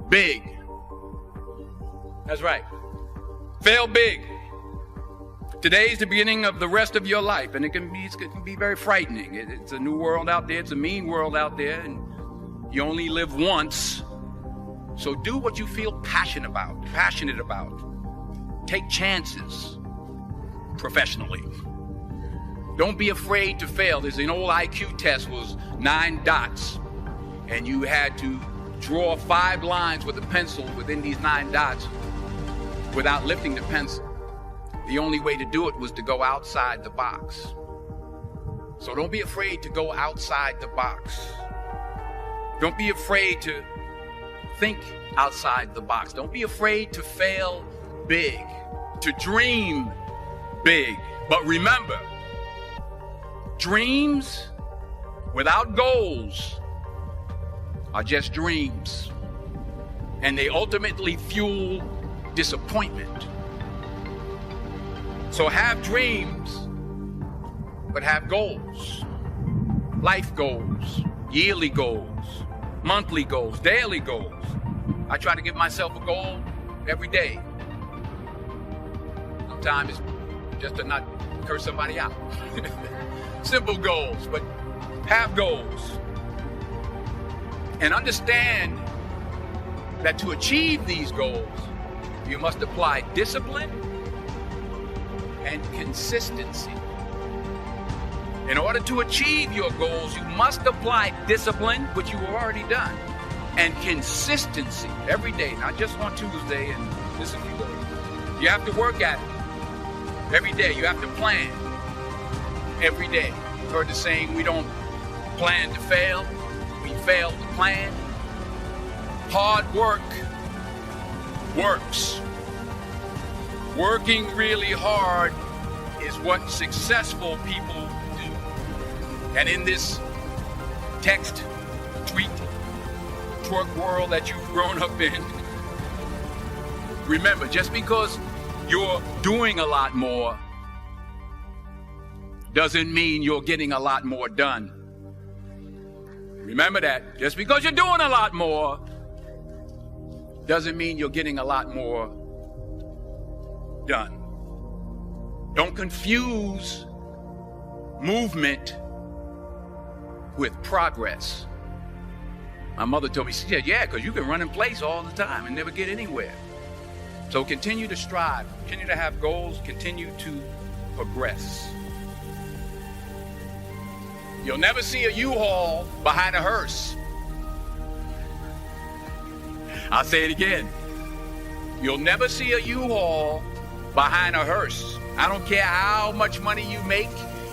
big. That's right. Fail big. Today's the beginning of the rest of your life, and it can be very frightening. It's a new world out there. It's a mean world out there, and you only live once. So do what you feel passionate about. Take chances professionally. Don't be afraid to fail. There's an old IQ test, was 9 dots, and you had to draw 5 lines with a pencil within these 9 dots without lifting the pencil. The only way to do it was to go outside the box. So don't be afraid to go outside the box. Don't be afraid to think outside the box. Don't be afraid to fail big, to dream big. But remember, dreams without goals are just dreams, and they ultimately fuel disappointment. So have dreams, but have goals. Life goals, yearly goals, monthly goals, daily goals. I try to give myself a goal every day. Sometimes it's just to not curse somebody out. Simple goals, but have goals. And understand that to achieve these goals, you must apply discipline and consistency. In order to achieve your goals, you must apply discipline, which you have already done, and consistency every day, not just on Tuesday and this a few days. You have to work at it every day. You have to plan every day. You've heard the saying, we don't plan to fail, we fail to plan. Hard work works. Working really hard is what successful people do. And in this text, tweet, twerk world that you've grown up in, remember, just because you're doing a lot more doesn't mean you're getting a lot more done. Remember that. Just because you're doing a lot more doesn't mean you're getting a lot more done. Don't confuse movement with progress. My mother told me, she said, yeah, because you can run in place all the time and never get anywhere. So continue to strive, continue to have goals, continue to progress. You'll never see a U-Haul behind a hearse. I'll say it again. You'll never see a U-Haul behind a hearse. I don't care how much money you make,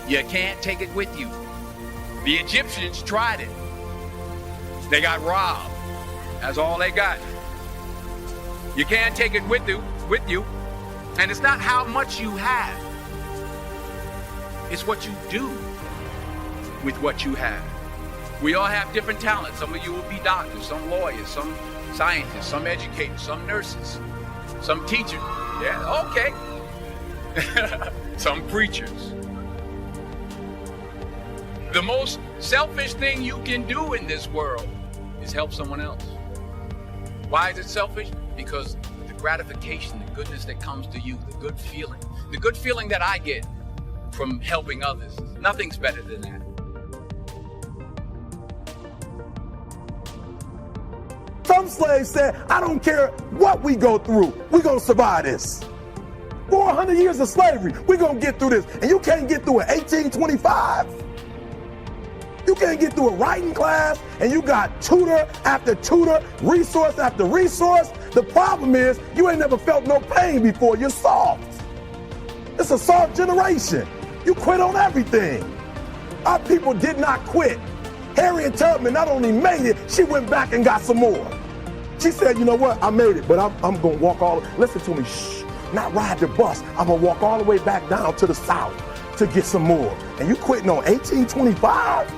you can't take it with you. The Egyptians tried it. They got robbed. That's all they got. You can't take it with you. And it's not how much you have. It's what you do with what you have. We all have different talents. Some of you will be doctors, some lawyers, some scientists, some educators, some nurses, some teachers. Yeah, okay. Some preachers. The most selfish thing you can do in this world is help someone else. Why is it selfish? Because the gratification, the goodness that comes to you, the good feeling that I get from helping others, nothing's better than that. Some slaves said, I don't care what we go through, we're going to survive this. 400 years of slavery, we're going to get through this. And you can't get through it 1825. You can't get through a writing class, and you got tutor after tutor, resource after resource. The problem is, you ain't never felt no pain before. You're soft. It's a soft generation. You quit on everything. Our people did not quit. Harriet Tubman not only made it, she went back and got some more. She said, you know what, I made it, but I'm going to walk listen to me, shh, not ride the bus. I'm going to walk all the way back down to the South to get some more. And you quitting on 1825?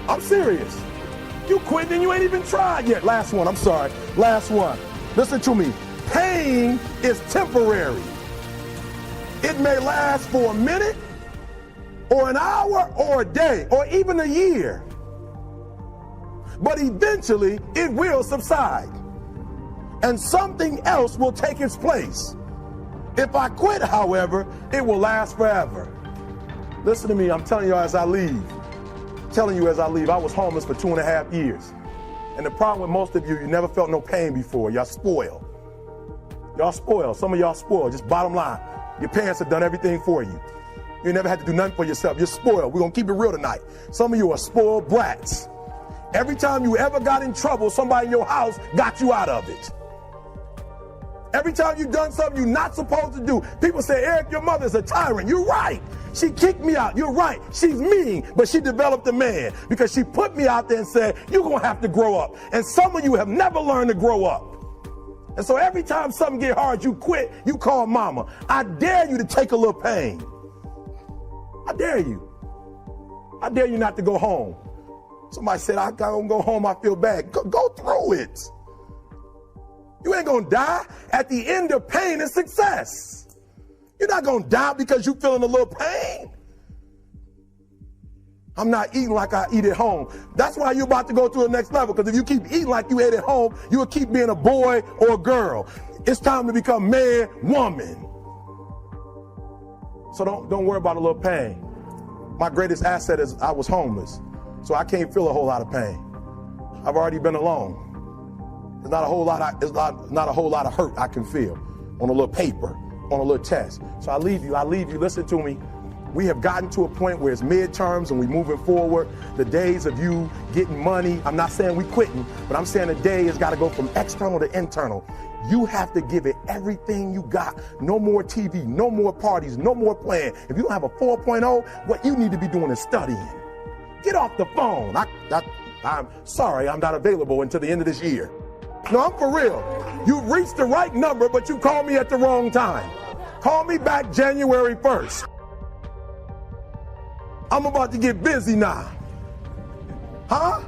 I'm serious. You quitting and you ain't even tried yet. Last one, I'm sorry. Last one. Listen to me. Pain is temporary. It may last for a minute, or an hour, or a day, or even a year. but eventually it will subside. And something else will take its place. If I quit, however, it will last forever. Listen to me, I'm telling you as I leave. I was homeless for 2.5 years. And the problem with most of you never felt no pain before. Y'all spoiled. Some of y'all spoiled, just bottom line. Your parents have done everything for you. You never had to do nothing for yourself. You're spoiled. We're going to keep it real tonight. Some of you are spoiled brats. Every time you ever got in trouble, somebody in your house got you out of it. Every time you've done something you're not supposed to do, people say, Eric, your mother's a tyrant. You're right. She kicked me out. You're right. She's mean, but she developed a man because she put me out there and said, you're going to have to grow up. And some of you have never learned to grow up. And so every time something get hard, you quit, you call mama. I dare you to take a little pain. I dare you. I dare you not to go home. Somebody said, I don't go home, I feel bad. Go through it. You ain't gonna die. At the end of pain is success. You're not gonna die because you're feeling a little pain. I'm not eating like I eat at home. That's why you're about to go to the next level, because if you keep eating like you ate at home, you will keep being a boy or a girl. It's time to become man, woman. So don't worry about a little pain. My greatest asset is I was homeless, so I can't feel a whole lot of pain. I've already been alone. There's not a whole lot of hurt I can feel on a little paper, on a little test. So I leave you, listen to me. We have gotten to a point where it's midterms and we're moving forward. The days of you getting money, I'm not saying we quitting, but I'm saying the day has got to go from external to internal. You have to give it everything you got. No more TV, no more parties, no more playing. If you don't have a 4.0, what you need to be doing is studying. Get off the phone. I'm sorry, I'm not available until the end of this year. No, I'm for real. You reached the right number, but you called me at the wrong time. Call me back January 1st. I'm about to get busy now. Huh?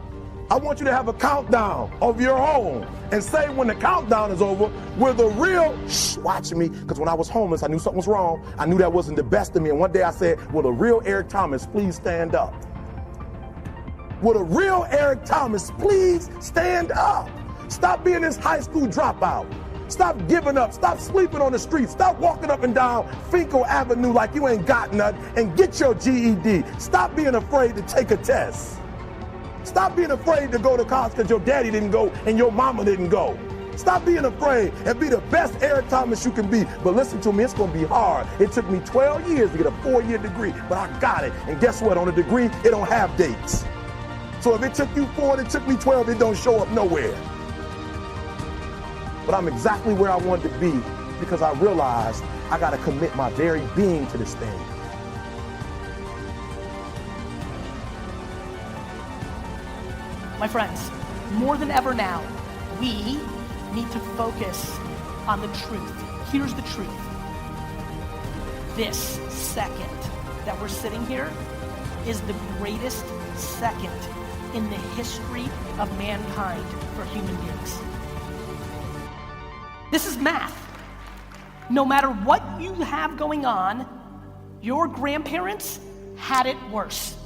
I want you to have a countdown of your own and say when the countdown is over, we're the real, watch me, because when I was homeless, I knew something was wrong. I knew that wasn't the best of me. And one day I said, will the real Eric Thomas please stand up? Will the real Eric Thomas please stand up? Stop being this high school dropout. Stop giving up. Stop sleeping on the street. Stop walking up and down Finkel Avenue like you ain't got nothing, and get your GED. Stop being afraid to take a test. Stop being afraid to go to college because your daddy didn't go and your mama didn't go. Stop being afraid and be the best Eric Thomas you can be. But listen to me, it's going to be hard. It took me 12 years to get a 4-year degree, but I got it. And guess what? On a degree, it don't have dates. So if it took you 4 and it took me 12, it don't show up nowhere. But I'm exactly where I wanted to be because I realized I got to commit my very being to this thing. My friends, more than ever now, we need to focus on the truth. Here's the truth. This second that we're sitting here is the greatest second in the history of mankind for human beings. This is math. No matter what you have going on, your grandparents had it worse.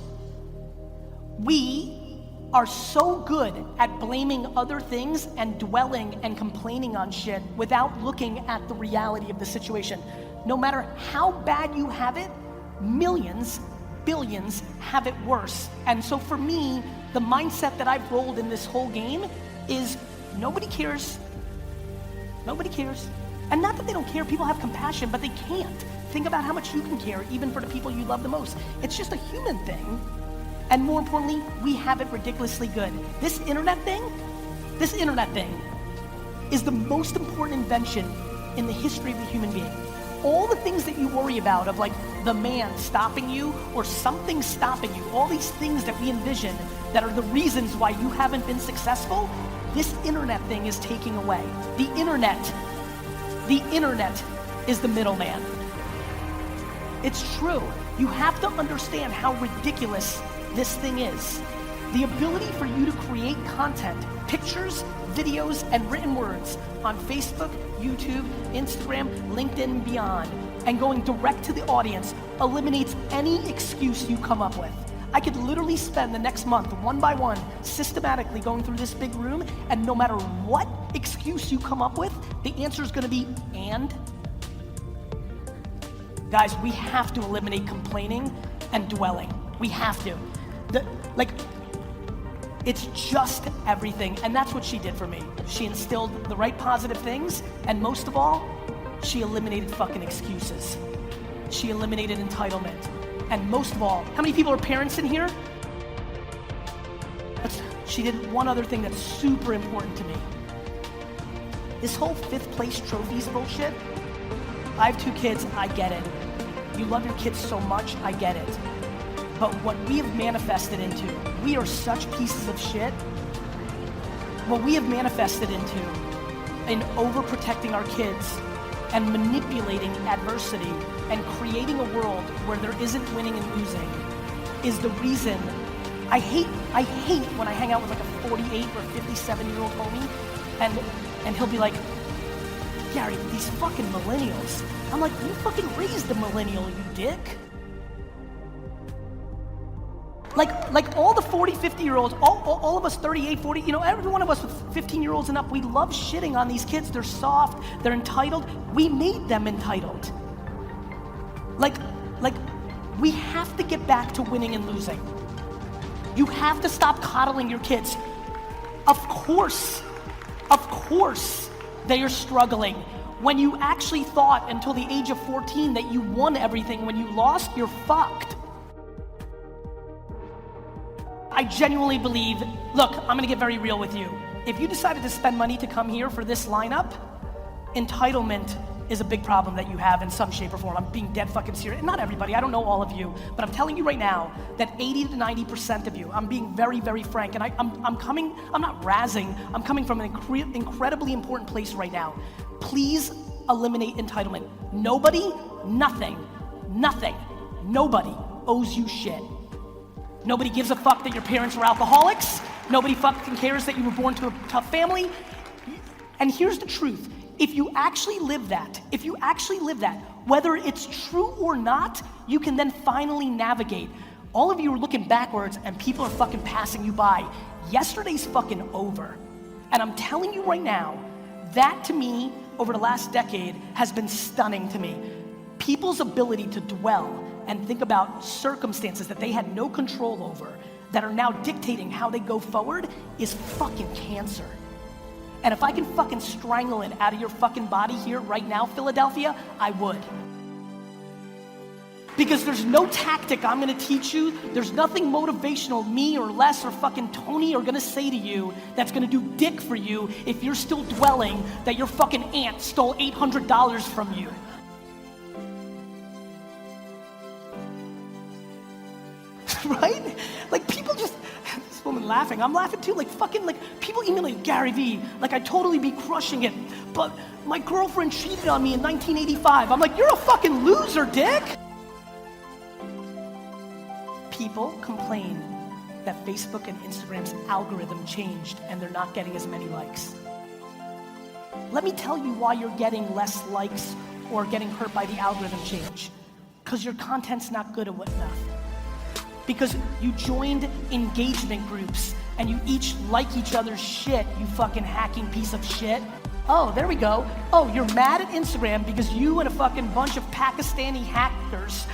We are so good at blaming other things and dwelling and complaining on shit without looking at the reality of the situation. No matter how bad you have it, millions, billions have it worse. And so for me, the mindset that I've rolled in this whole game is nobody cares. Nobody cares. And not that they don't care, people have compassion, but they can't. Think about how much you can care, even for the people you love the most. It's just a human thing. And more importantly, we have it ridiculously good. This internet thing is the most important invention in the history of the human being. All the things that you worry about of like the man stopping you or something stopping you, all these things that we envision that are the reasons why you haven't been successful, this internet thing is taking away. The internet is the middleman. It's true. You have to understand how ridiculous this thing is. The ability for you to create content, pictures, videos, and written words on Facebook, YouTube, Instagram, LinkedIn, and beyond, and going direct to the audience eliminates any excuse you come up with. I could literally spend the next month, one by one, systematically going through this big room, and no matter what excuse you come up with, the answer is gonna be, and? Guys, we have to eliminate complaining and dwelling. We have to. It's just everything, and that's what she did for me. She instilled the right positive things, and most of all, she eliminated fucking excuses. She eliminated entitlement. And most of all, how many people are parents in here? She did one other thing that's super important to me. This whole 5th place trophies bullshit, I have 2 kids, I get it. You love your kids so much, I get it. But what we have manifested into, we are such pieces of shit. What we have manifested into in overprotecting our kids and manipulating adversity and creating a world where there isn't winning and losing is the reason I hate when I hang out with like a 48 or 57-year-old homie and he'll be like, Gary, these fucking millennials. I'm like, you fucking raised a millennial, you dick. Like all the 40, 50-year-olds, all of us 38, 40, every one of us with 15-year-olds and up, we love shitting on these kids. They're soft, they're entitled. We made them entitled. Like we have to get back to winning and losing. You have to stop coddling your kids. Of course, they are struggling. When you actually thought until the age of 14 that you won everything, when you lost, you're fucked. I genuinely believe, look, I'm gonna get very real with you. If you decided to spend money to come here for this lineup, entitlement is a big problem that you have in some shape or form. I'm being dead fucking serious. Not everybody, I don't know all of you, but I'm telling you right now that 80 to 90% of you, I'm being very, very frank, and I'm not razzing, I'm coming from an incredibly important place right now. Please eliminate entitlement. Nobody, nothing, nobody owes you shit. Nobody gives a fuck that your parents were alcoholics. Nobody fucking cares that you were born to a tough family. And here's the truth. If you actually live that, whether it's true or not, you can then finally navigate. All of you are looking backwards and people are fucking passing you by. Yesterday's fucking over. And I'm telling you right now, that to me, over the last decade, has been stunning to me. People's ability to dwell and think about circumstances that they had no control over that are now dictating how they go forward is fucking cancer. And if I can fucking strangle it out of your fucking body here right now, Philadelphia, I would. Because there's no tactic I'm gonna teach you, there's nothing motivational me or Les or fucking Tony are gonna say to you that's gonna do dick for you if you're still dwelling that your fucking aunt stole $800 from you. Right? Like people just, this woman laughing, I'm laughing too, like fucking like people email like, Gary V, like I'd totally be crushing it, but my girlfriend cheated on me in 1985. I'm like, you're a fucking loser, dick. People complain that Facebook and Instagram's algorithm changed and they're not getting as many likes. Let me tell you why you're getting less likes or getting hurt by the algorithm change. Because your content's not good enough. Because you joined engagement groups and you each like each other's shit, you fucking hacking piece of shit. Oh, there we go. Oh, you're mad at Instagram because you and a fucking bunch of Pakistani hackers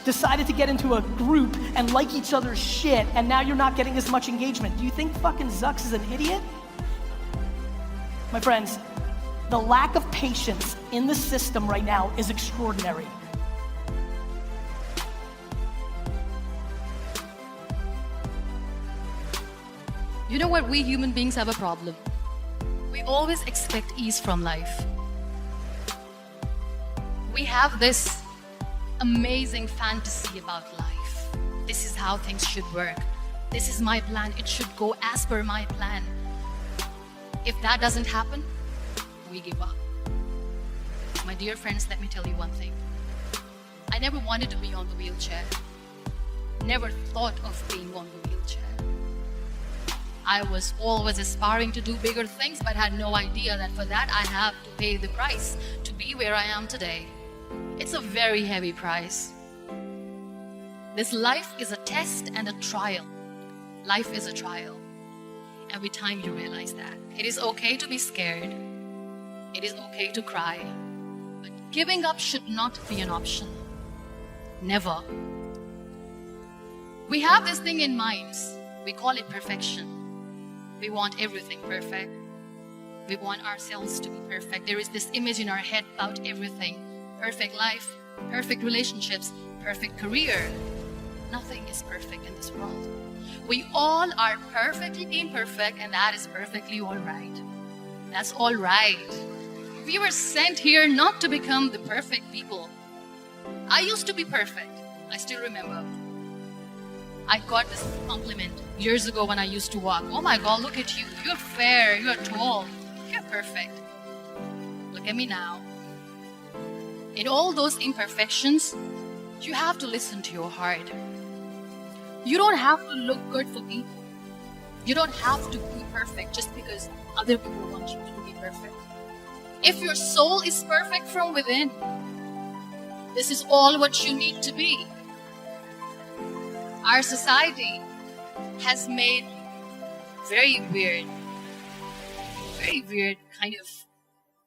decided to get into a group and like each other's shit, and now you're not getting as much engagement. Do you think fucking Zucks is an idiot? My friends, the lack of patience in the system right now is extraordinary. You know what? We human beings have a problem. We always expect ease from life. We have this amazing fantasy about life. This is how things should work. This is my plan. It should go as per my plan. If that doesn't happen, we give up. My dear friends, let me tell you one thing. I never wanted to be on the wheelchair. Never thought of being on the wheelchair. I was always aspiring to do bigger things, but had no idea that for that I have to pay the price to be where I am today. It's a very heavy price. This life is a test and a trial. Life is a trial. Every time you realize that. It is okay to be scared. It is okay to cry. But giving up should not be an option. Never. We have this thing in minds. We call it perfection. We want everything perfect. We want ourselves to be perfect. There is this image in our head about everything. Perfect life, perfect relationships, perfect career. Nothing is perfect in this world. We all are perfectly imperfect, and that is perfectly all right. That's all right. We were sent here not to become the perfect people. I used to be perfect. I still remember. I got this compliment years ago when I used to walk. Oh my God, look at you. You're fair, you're tall, you're perfect. Look at me now. In all those imperfections, you have to listen to your heart. You don't have to look good for people. You don't have to be perfect just because other people want you to be perfect. If your soul is perfect from within, this is all what you need to be. Our society has made very weird kind of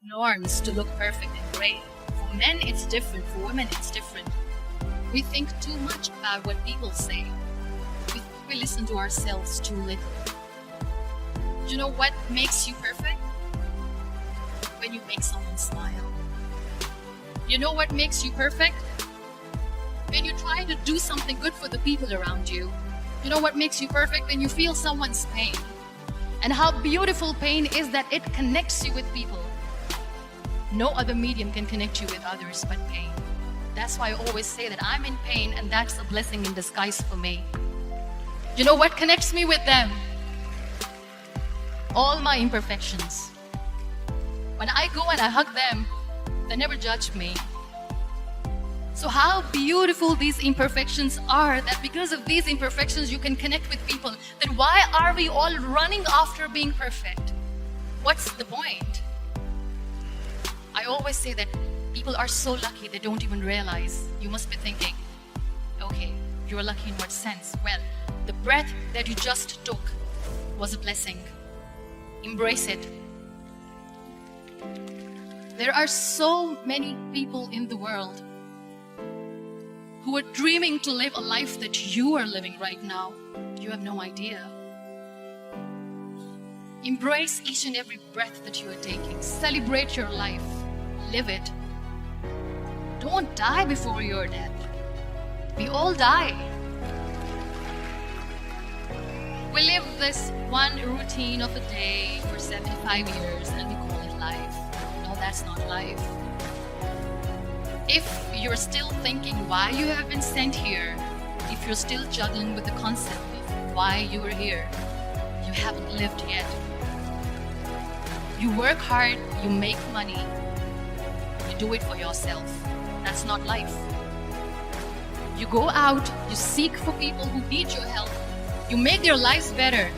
norms to look perfect and great. For men, it's different. For women, it's different. We think too much about what people say. We listen to ourselves too little. You know what makes you perfect? When you make someone smile. You know what makes you perfect? When you try to do something good for the people around you. You know what makes you perfect? When you feel someone's pain. And how beautiful pain is that it connects you with people. No other medium can connect you with others but pain. That's why I always say that I'm in pain, and that's a blessing in disguise for me. You know what connects me with them? All my imperfections. When I go and I hug them, they never judge me. So how beautiful these imperfections are, that because of these imperfections you can connect with people. Then why are we all running after being perfect? What's the point? I always say that people are so lucky they don't even realize. You must be thinking, okay, you're lucky in what sense? Well, the breath that you just took was a blessing. Embrace it. There are so many people in the world who are dreaming to live a life that you are living right now. You have no idea. Embrace each and every breath that you are taking. Celebrate your life. Live it. Don't die before your death. We all die. We live this one routine of a day for 75 years and we call it life. No, that's not life. If you're still thinking why you have been sent here, if you're still juggling with the concept of why you are here, you haven't lived yet. You work hard, you make money, you do it for yourself. That's not life. You go out, you seek for people who need your help, you make their lives better.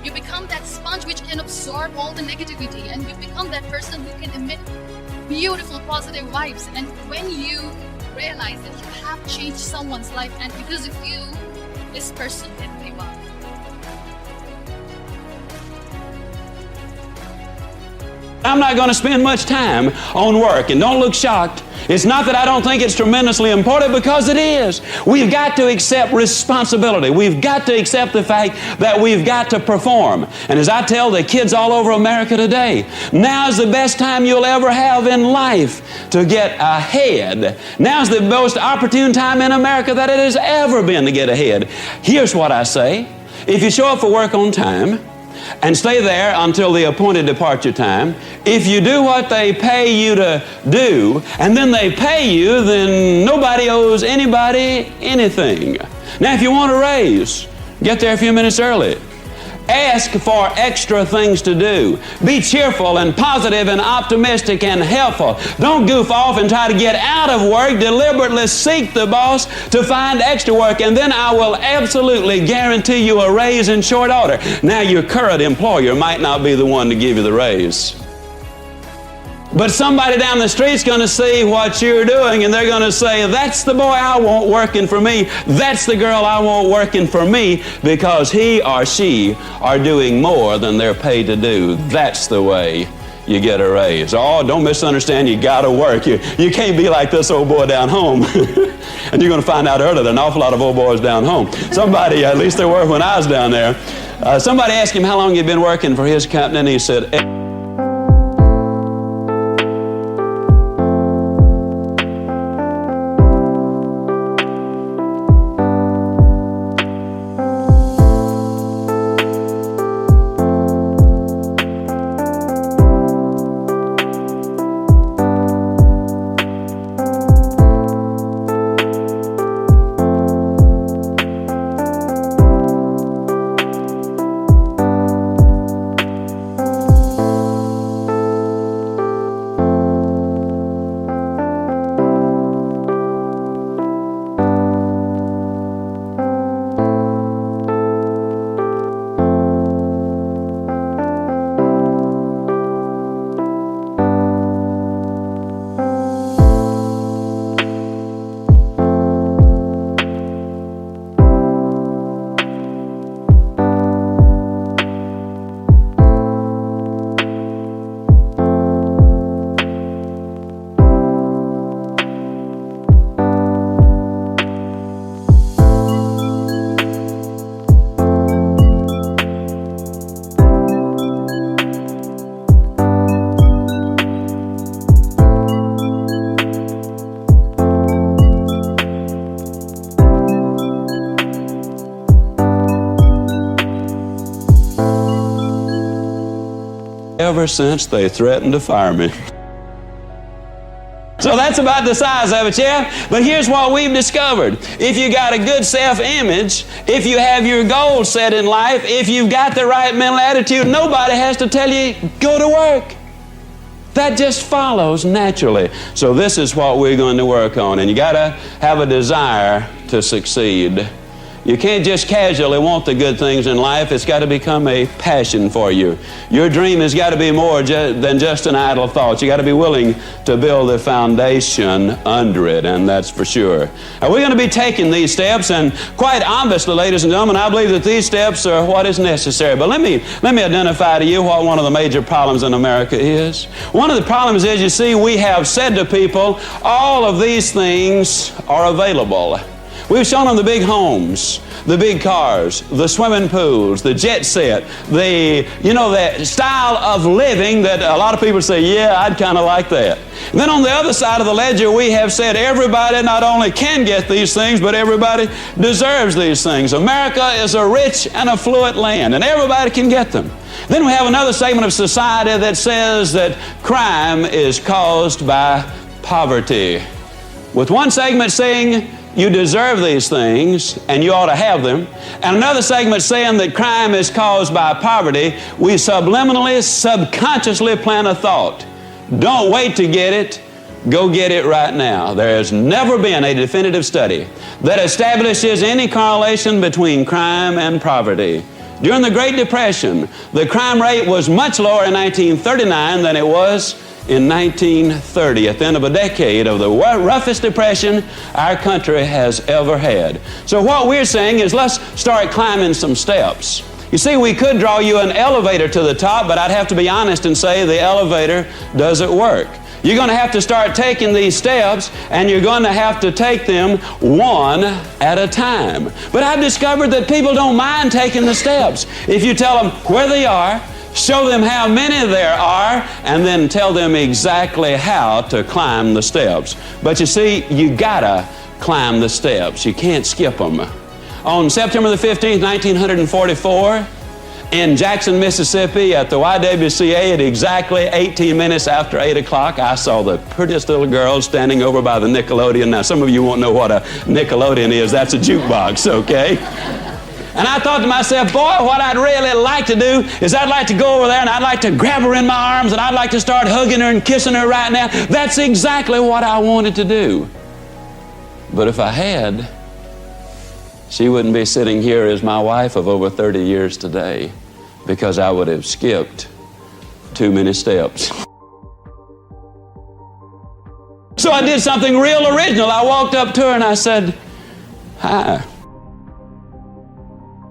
You become that sponge which can absorb all the negativity, and you become that person who can emit beautiful positive vibes. And when you realize that you have changed someone's life, and because of you, this person did very well. I'm not going to spend much time on work, and don't look shocked. It's not that I don't think it's tremendously important, because it is. We've got to accept responsibility. We've got to accept the fact that we've got to perform. And as I tell the kids all over America today, now's the best time you'll ever have in life to get ahead. Now's the most opportune time in America that it has ever been to get ahead. Here's what I say. If you show up for work on time, and stay there until the appointed departure time. If you do what they pay you to do, and then they pay you, then nobody owes anybody anything. Now, if you want a raise, get there a few minutes early. Ask for extra things to do. Be cheerful and positive and optimistic and helpful. Don't goof off and try to get out of work. Deliberately seek the boss to find extra work, and then I will absolutely guarantee you a raise in short order. Now, your current employer might not be the one to give you the raise. But somebody down the street's going to see what you're doing, and they're going to say, that's the boy I want working for me. That's the girl I want working for me, because he or she are doing more than they're paid to do. That's the way you get a raise. Oh, don't misunderstand, you got to work. You can't be like this old boy down home. And you're going to find out earlier there are an awful lot of old boys down home. Somebody, at least there were when I was down there, somebody asked him how long he'd been working for his company, and he said, ever since they threatened to fire me. So that's about the size of it, yeah? But here's what we've discovered. If you got a good self-image, if you have your goals set in life, if you've got the right mental attitude, nobody has to tell you, go to work. That just follows naturally. So this is what we're going to work on. And you got to have a desire to succeed. You can't just casually want the good things in life. It's got to become a passion for you. Your dream has got to be more than just an idle thought. You got to be willing to build a foundation under it, and that's for sure. Now, we're going to be taking these steps, and quite obviously, ladies and gentlemen, I believe that these steps are what is necessary. But let me identify to you what one of the major problems in America is. One of the problems is, you see, we have said to people, all of these things are available. We've shown them the big homes, the big cars, the swimming pools, the jet set, the style of living that a lot of people say, yeah, I'd kind of like that. And then on the other side of the ledger, we have said everybody not only can get these things, but everybody deserves these things. America is a rich and affluent land, and everybody can get them. Then we have another segment of society that says that crime is caused by poverty, with one segment saying you deserve these things and you ought to have them, and another segment saying that crime is caused by poverty. We subliminally, subconsciously plant a thought. Don't wait to get it. Go get it right now. There has never been a definitive study that establishes any correlation between crime and poverty. During the Great Depression, the crime rate was much lower in 1939 than it was in 1930, at the end of a decade of the roughest depression our country has ever had. So what we're saying is, let's start climbing some steps. You see, we could draw you an elevator to the top, but I'd have to be honest and say the elevator doesn't work. You're going to have to start taking these steps, and you're going to have to take them one at a time. But I've discovered that people don't mind taking the steps. If you tell them where they are, show them how many there are, and then tell them exactly how to climb the steps. But you see, you gotta climb the steps. You can't skip them. On September the 15th, 1944, in Jackson, Mississippi, at the YWCA at exactly 18 minutes after 8 o'clock, I saw the prettiest little girl standing over by the Nickelodeon. Now, some of you won't know what a Nickelodeon is. That's a jukebox, okay? And I thought to myself, boy, what I'd really like to do is I'd like to go over there and I'd like to grab her in my arms and I'd like to start hugging her and kissing her right now. That's exactly what I wanted to do. But if I had, she wouldn't be sitting here as my wife of over 30 years today, because I would have skipped too many steps. So I did something real original. I walked up to her and I said, "Hi."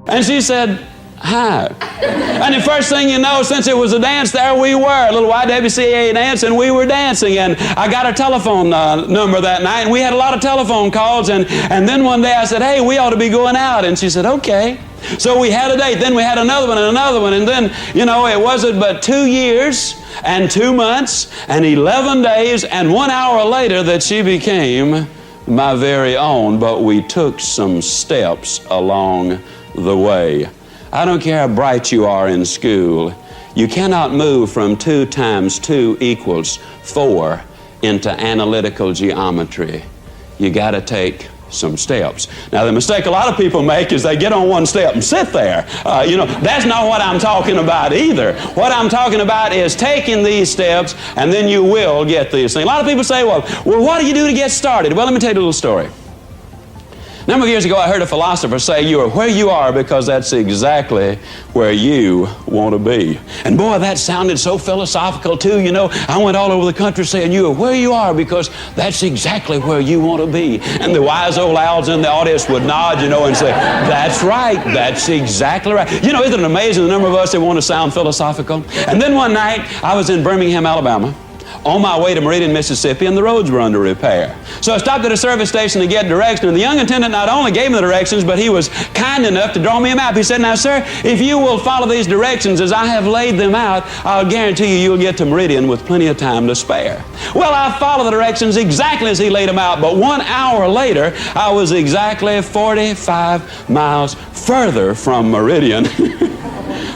And she said, "Hi." And the first thing you know, since it was a dance, there we were, a little YWCA dance, and we were dancing. And I got her telephone number that night, and we had a lot of telephone calls. And then one day I said, "Hey, we ought to be going out." And she said, "Okay." So we had a date. Then we had another one and another one. And then, you know, it wasn't but 2 years and 2 months and 11 days and 1 hour later that she became my very own. But we took some steps along the way. I don't care how bright you are in school, you cannot move from 2 times 2 equals 4 into analytical geometry. You got to take some steps. Now, the mistake a lot of people make is they get on one step and sit there. That's not what I'm talking about either. What I'm talking about is taking these steps, and then you will get these things. A lot of people say, well, what do you do to get started? Well, let me tell you a little story. A number of years ago, I heard a philosopher say, "You are where you are because that's exactly where you want to be." And boy, that sounded so philosophical too. You know, I went all over the country saying, "You are where you are because that's exactly where you want to be." And the wise old owls in the audience would nod, and say, "That's right, that's exactly right." You know, isn't it amazing the number of us that want to sound philosophical? And then one night, I was in Birmingham, Alabama, on my way to Meridian, Mississippi, and the roads were under repair. So I stopped at a service station to get directions, and the young attendant not only gave me the directions, but he was kind enough to draw me a map. He said, "Now, sir, if you will follow these directions as I have laid them out, I'll guarantee you'll get to Meridian with plenty of time to spare." Well, I followed the directions exactly as he laid them out, but 1 hour later, I was exactly 45 miles further from Meridian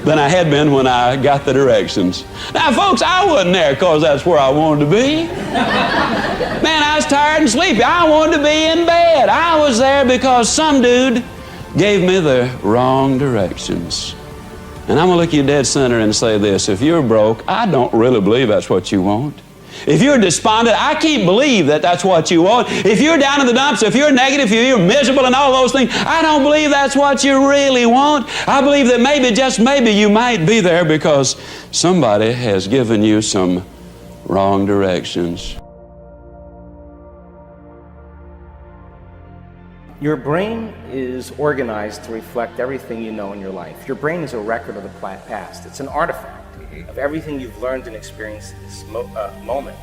than I had been when I got the directions. Now, folks, I wasn't there because that's where I wanted to be. Man, I was tired and sleepy. I wanted to be in bed. I was there because some dude gave me the wrong directions. And I'm going to look you dead center and say this. If you're broke, I don't really believe that's what you want. If you're despondent, I can't believe that that's what you want. If you're down in the dumps, if you're negative, if you're miserable and all those things, I don't believe that's what you really want. I believe that maybe, just maybe, you might be there because somebody has given you some wrong directions. Your brain is organized to reflect everything you know in your life. Your brain is a record of the past. It's an artifact of everything you've learned and experienced in this moment.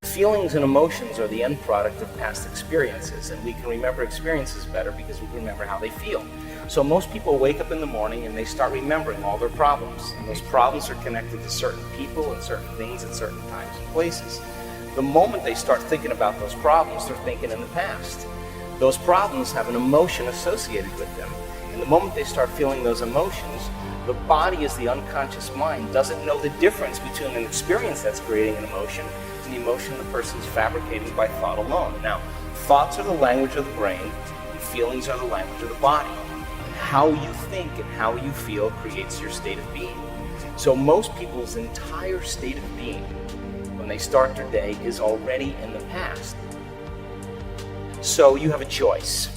Feelings and emotions are the end product of past experiences, and we can remember experiences better because we remember how they feel. So most people wake up in the morning and they start remembering all their problems, and those problems are connected to certain people and certain things at certain times and places. The moment they start thinking about those problems, they're thinking in the past. Those problems have an emotion associated with them, and the moment they start feeling those emotions, the body, as the unconscious mind, doesn't know the difference between an experience that's creating an emotion and the emotion the person's fabricating by thought alone. Now, thoughts are the language of the brain, and feelings are the language of the body. And how you think and how you feel creates your state of being. So most people's entire state of being, when they start their day, is already in the past. So you have a choice.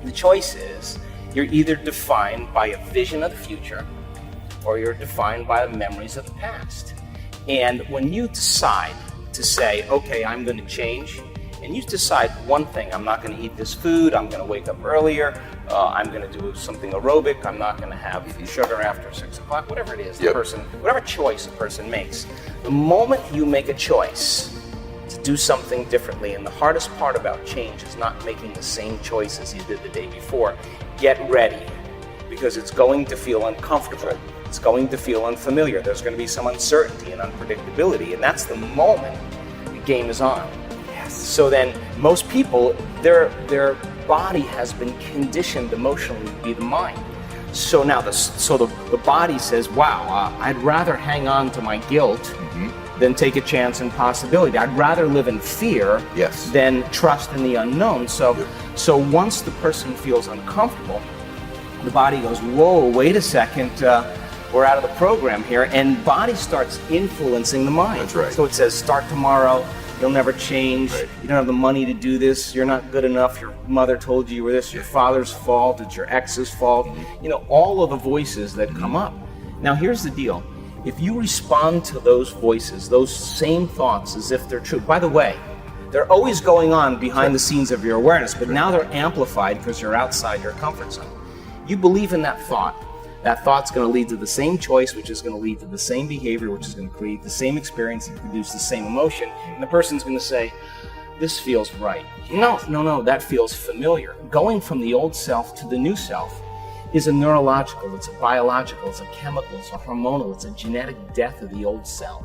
The choice is, you're either defined by a vision of the future, or you're defined by the memories of the past. And when you decide to say, okay, I'm going to change, and you decide one thing, I'm not going to eat this food, I'm going to wake up earlier, I'm going to do something aerobic, I'm not going to have sugar after 6 o'clock, whatever it is, the person, whatever choice a person makes. The moment you make a choice, to do something differently. And the hardest part about change is not making the same choices you did the day before. Get ready, because it's going to feel uncomfortable. It's going to feel unfamiliar. There's going to be some uncertainty and unpredictability, and that's the moment the game is on. Yes. So then most people, their body has been conditioned emotionally to be the mind. So now the body says, wow, I'd rather hang on to my guilt than take a chance in possibility. I'd rather live in fear than trust in the unknown. So once the person feels uncomfortable, the body goes, whoa, wait a second, we're out of the program here, and body starts influencing the mind. That's right. So it says, start tomorrow, you'll never change, you don't have the money to do this, you're not good enough, your mother told you were this, your father's fault, it's your ex's fault, all of the voices that come up. Now here's the deal, if you respond to those voices, those same thoughts as if they're true, by the way, they're always going on behind the scenes of your awareness, but now they're amplified because you're outside your comfort zone. You believe in that thought's going to lead to the same choice, which is going to lead to the same behavior, which is going to create the same experience and produce the same emotion. And the person's going to say, this feels right. No, that feels familiar. Going from the old self to the new self is a neurological, it's a biological, it's a chemical, it's a hormonal, it's a genetic death of the old self.